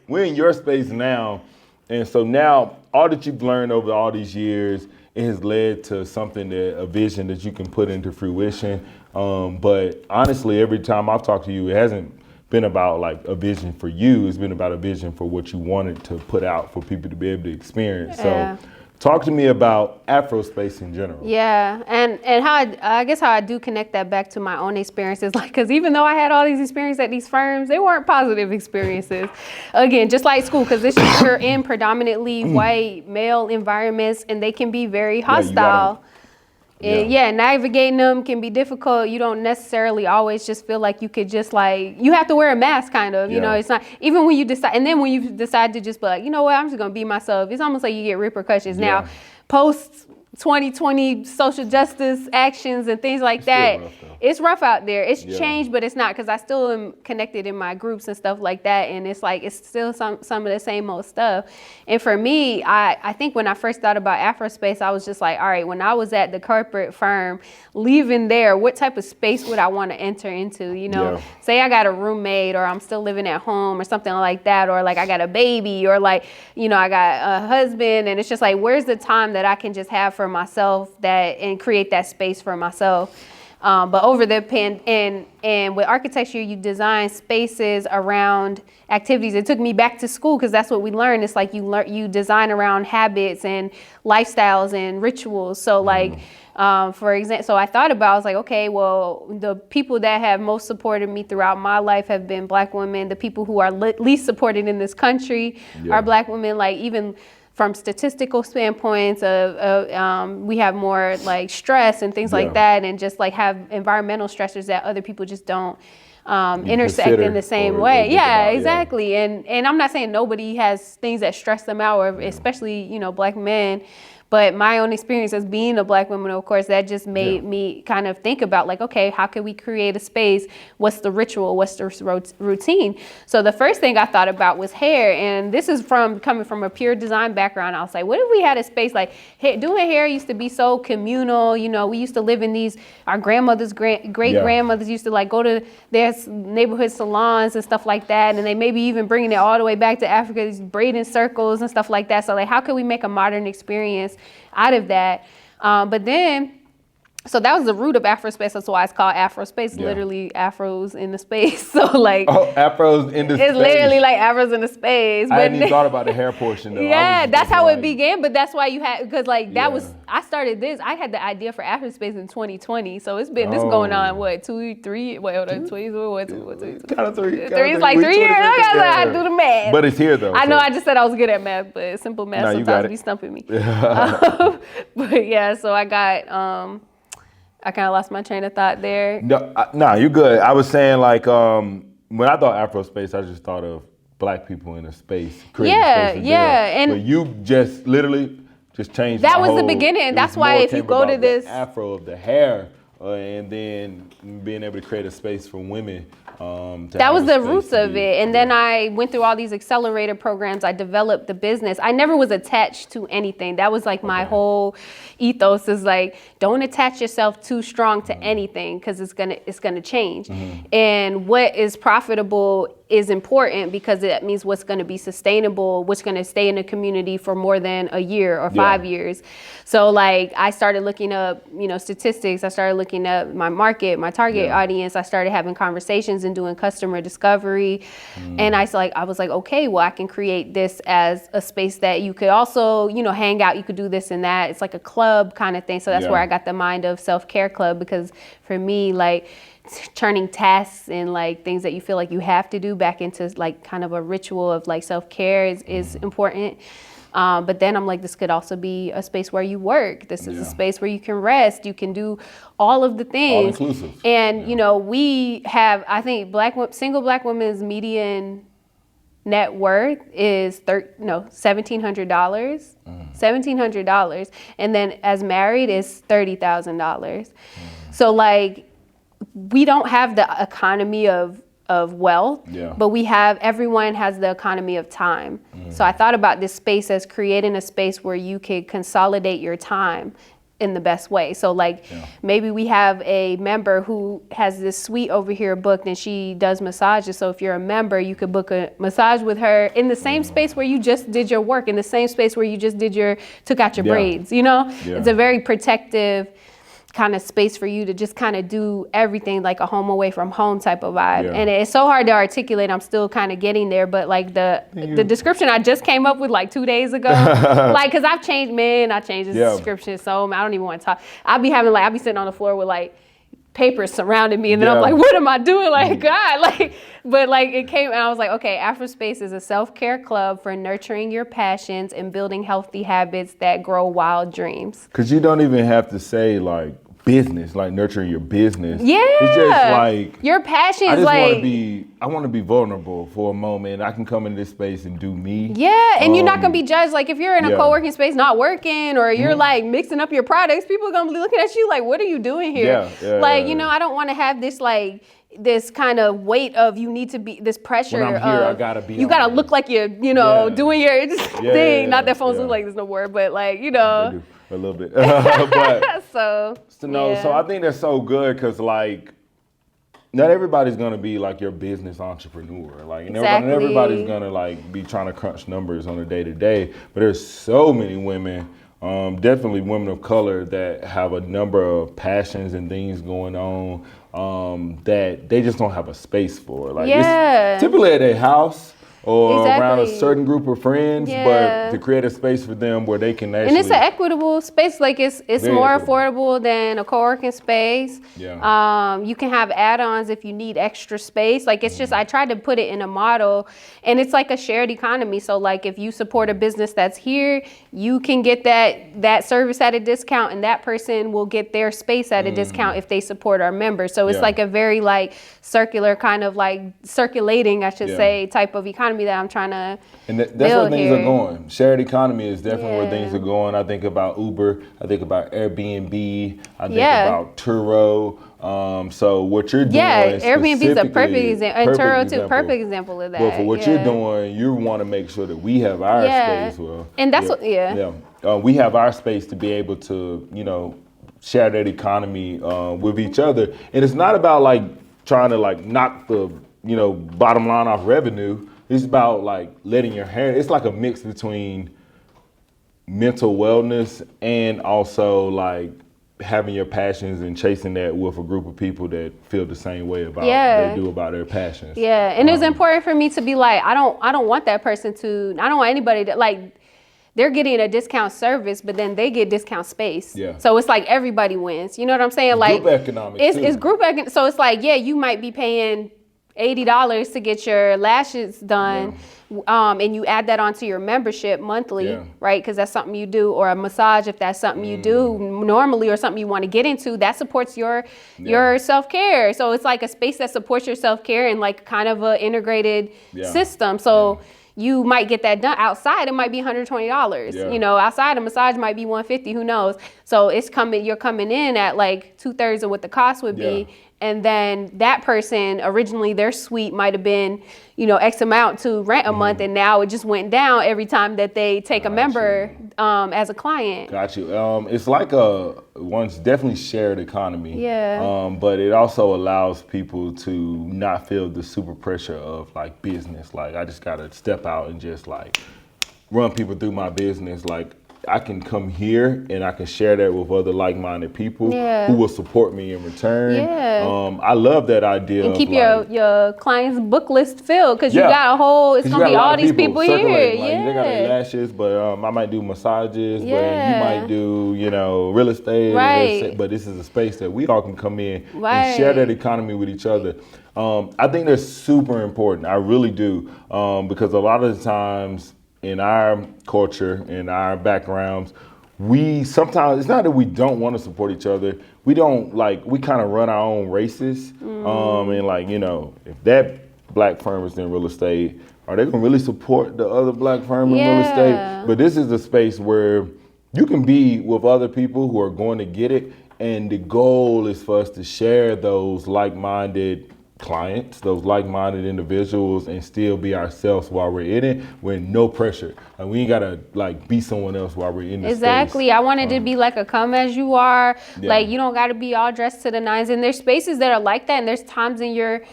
we're in your space now. And so now all that you've learned over all these years, it has led to a vision that you can put into fruition. But honestly, every time I've talked to you, it hasn't been about like a vision for you. It's been about a vision for what you wanted to put out for people to be able to experience. Yeah. So talk to me about Afrospace in general. Yeah, and how I guess how I do connect that back to my own experiences, like, because even though I had all these experiences at these firms, they weren't positive experiences. Again, just like school, because you're in predominantly white male environments, and they can be very hostile. Navigating them can be difficult. You don't necessarily always just feel like you could just like, you have to wear a mask kind of, you know, it's not, even when you decide, and then when you decide to just be like, you know what, I'm just going to be myself, it's almost like you get repercussions. Now, post 2020 social justice actions and things like that, it's rough out there. It's changed, but it's not, because I still am connected in my groups and stuff like that. And it's like, it's still some of the same old stuff. And for me, I think when I first thought about Afrospace, I was just like, all right, when I was at the corporate firm, leaving there, what type of space would I want to enter into? You know, say I got a roommate, or I'm still living at home or something like that, or like I got a baby, or like, you know, I got a husband, and it's just like, where's the time that I can just have for myself and create that space for myself? But over the and with architecture, you design spaces around activities. It took me back to school, because that's what we learned. It's like you design around habits and lifestyles and rituals. So like, for example, so I thought about, I was like, okay, well, the people that have most supported me throughout my life have been Black women. The people who are least supported in this country are Black women. Like, even from statistical standpoints we have more like stress and things like that, and just like have environmental stressors that other people just don't intersect in the same way. Exactly. And I'm not saying nobody has things that stress them out, or especially, you know, Black men. But my own experience as being a Black woman, of course, that just made me kind of think about like, okay, how can we create a space? What's the ritual? What's the routine? So the first thing I thought about was hair. And this is coming from a pure design background. I was like, what if we had a space like doing hair used to be so communal? You know, we used to live in these, our grandmothers, great grandmothers used to like go to their neighborhood salons and stuff like that. And they maybe even bringing it all the way back to Africa, these braiding circles and stuff like that. So like, how can we make a modern experience out of that? But then, so that was the root of Afrospace. That's why it's called Afrospace. Literally afros in the space. So like, afros in the space. It's literally like afros in the space. I hadn't even thought about the hair portion though. Yeah, that's how it began. But that's why you had, because like that was, I started this. I had the idea for Afrospace in 2020. So it's been this going on what, 2, 3? Wait, hold on, 20? What? Kind of 3. It's like 3 years. I gotta do the math. But it's here though. I know. I just said I was good at math, but simple math sometimes be stumping me. But yeah, so I got. I kind of lost my train of thought there. No, you're good. I was saying like, when I thought Afrospace, I just thought of Black people in a space. And but you just literally just changed. That was the beginning. That's why if you go to this afro of the hair, and then being able to create a space for women. That was the roots of it. And then I went through all these accelerator programs. I developed the business. I never was attached to anything. That was like my whole ethos, is like, don't attach yourself too strong to anything, because it's gonna change. And what is profitable is important, because it means what's going to be sustainable, what's going to stay in the community for more than a year or 5 years. So like, I started looking up, you know, statistics. I started looking up my market, my target audience. I started having conversations and doing customer discovery. And I was like, okay, well, I can create this as a space that you could also, you know, hang out. You could do this and that. It's like a club kind of thing. So that's where I got the mind of self-care club, because for me, like, turning tasks and like things that you feel like you have to do back into like kind of a ritual of like self-care is important. But then I'm like, this could also be a space where you work. This is a space where you can rest. You can do all of the things. All inclusive. And you know, we have, I think single Black women's median net worth is $1,700. $1,700. And then as married is $30,000. So like, we don't have the economy of wealth, but everyone has the economy of time. So I thought about this space as creating a space where you could consolidate your time in the best way. So like maybe we have a member who has this suite over here booked and she does massages. So if you're a member, you could book a massage with her in the same space where you just did your work, in the same space where you just took out your braids, you know? It's a very protective kind of space for you to just kind of do everything, like a home away from home type of vibe. And it's so hard to articulate. I'm still kind of getting there, but like the description I just came up with like 2 days ago, like, cause I've changed this description. So I don't even want to talk. I'll be sitting on the floor with like papers surrounding me, and then I'm like, what am I doing? Like, God, like, but like it came, and I was like, okay, Afrospace is a self-care club for nurturing your passions and building healthy habits that grow wild dreams. Cause you don't even have to say like business, like nurturing your business. Yeah. It's just like your passion is I want to be vulnerable for a moment. I can come into this space and do me. Yeah, and you're not gonna be judged. Like if you're in a co-working space not working, or you're like mixing up your products, people are gonna be looking at you like, what are you doing here? You know, I don't want to have this like this kind of weight of you need to be this pressure. When I'm here, I gotta be. You gotta look like you're, you know, doing your thing. Not that phones look like this no more, but like, you know. They do. A little bit. But, so I think that's so good because like not everybody's gonna be like your business entrepreneur. Like not everybody's gonna like be trying to crunch numbers on a day to day. But there's so many women, definitely women of color, that have a number of passions and things going on that they just don't have a space for. Like it's typically at their house or around a certain group of friends, but to create a space for them where they can actually... And it's an equitable space. Like it's more affordable than a co-working space. You can have add-ons if you need extra space. Like it's just, I tried to put it in a model, and it's like a shared economy. So like if you support a business that's here, you can get that service at a discount, and that person will get their space at a discount if they support our members. So it's like a very like circular kind of like circulating, I should say, type of economy that I'm trying to that's where things are going. Shared economy is definitely where things are going. I think about Uber. I think about Airbnb. I think about Turo. So what you're doing, Airbnb is a perfect example, and Turo too, perfect example of that. But for what you're doing, you want to make sure that we have our space. Well, and that's we have our space to be able to, you know, share that economy with each other. And it's not about like trying to like knock the, you know, bottom line off revenue. It's about like letting your hair, it's like a mix between mental wellness and also like having your passions and chasing that with a group of people that feel the same way about they do about their passions. And it's important for me to be like, I don't want that person to, I don't want anybody to like, they're getting a discount service, but then they get discount space. So it's like everybody wins. You know what I'm saying? Like group economics. It's group economics. So it's like, you might be paying $80 to get your lashes done, and you add that onto your membership monthly, right? Because that's something you do, or a massage if that's something you do normally, or something you want to get into. That supports your self-care. So it's like a space that supports your self-care and like kind of a integrated system. So you might get that done outside. It might be $120. You know, outside a massage might be $150. Who knows? So you're coming in at like 2/3 of what the cost would be. And then that person, originally their suite might have been, you know, X amount to rent a month, and now it just went down every time that they take a member as a client. Got you. It's like one's definitely shared economy. But it also allows people to not feel the super pressure of like business. Like I just gotta step out and just like run people through my business. Like I can come here and I can share that with other like-minded people who will support me in return. I love that idea. And keep your client's book list filled, because you got a whole, it's going to be all these people here. Like, they got their lashes, but I might do massages, but you might do, you know, real estate. But this is a space that we all can come in and share that economy with each other. I think that's super important. I really do. Because a lot of the times, in our culture, in our backgrounds, we sometimes, it's not that we don't want to support each other. We don't we kind of run our own races. And like, you know, if that black firm is in real estate, are they going to really support the other black firm in real estate? But this is a space where you can be with other people who are going to get it. And the goal is for us to share those like-minded clients, those like-minded individuals, and still be ourselves while we're in it with no pressure. Like, we ain't gotta like be someone else while we're in the Exactly. space. I wanted to be like a come as you are. Yeah. Like, you don't got to be all dressed to the nines. And there's spaces that are like that. And there's times in your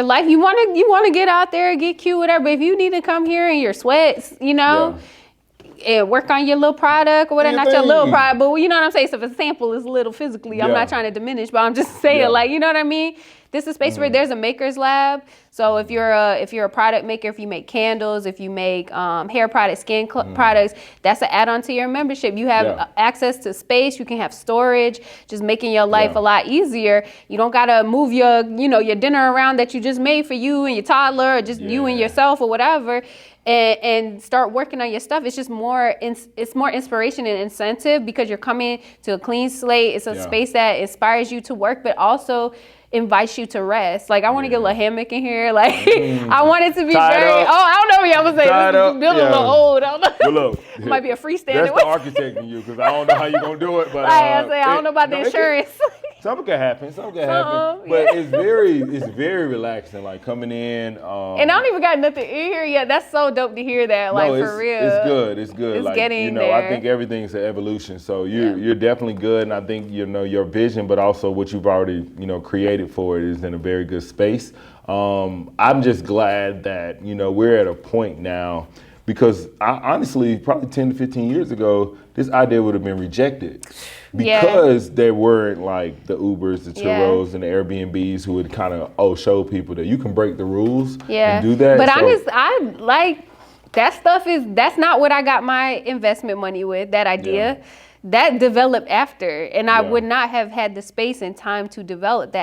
life you want to get out there and get cute, whatever. But if you need to come here in your sweats, you know, and work on your little product or whatever, not your little product, but you know what I'm saying? So if a sample is a little physically, I'm not trying to diminish, but I'm just saying, like, you know what I mean? This is a space where there's a maker's lab. So if you're a product maker, if you make candles, if you make hair products, skin products, that's an add-on to your membership. You have access to space. You can have storage, just making your life a lot easier. You don't gotta move your dinner around that you just made for you and your toddler, or just you and yourself or whatever. And start working on your stuff. It's just it's more inspiration and incentive because you're coming to a clean slate. It's a space that inspires you to work, but also invites you to rest. Like, I want to get a little hammock in here. Like, I want it to be I don't know what I'm going to say. This is building a little old. I don't know. Well, look, it might be a freestanding. That's the architect in you, because I don't know how you're going to do it. But I don't know about the insurance. Something can happen. But it's very relaxing, like coming in. And I don't even got nothing in here yet. That's so dope to hear that, like, for real. It's good. It's like, getting there. I think everything's an evolution. So you're definitely good, and I think your vision, but also what you've already created for it is in a very good space. I'm just glad that we're at a point now, because honestly, probably 10 to 15 years ago, this idea would have been rejected. Because there weren't like the Ubers, the Turos, and the Airbnbs who would kind of show people that you can break the rules and do that. But I like that stuff. That's not what I got my investment money with. That idea that developed after, and I would not have had the space and time to develop that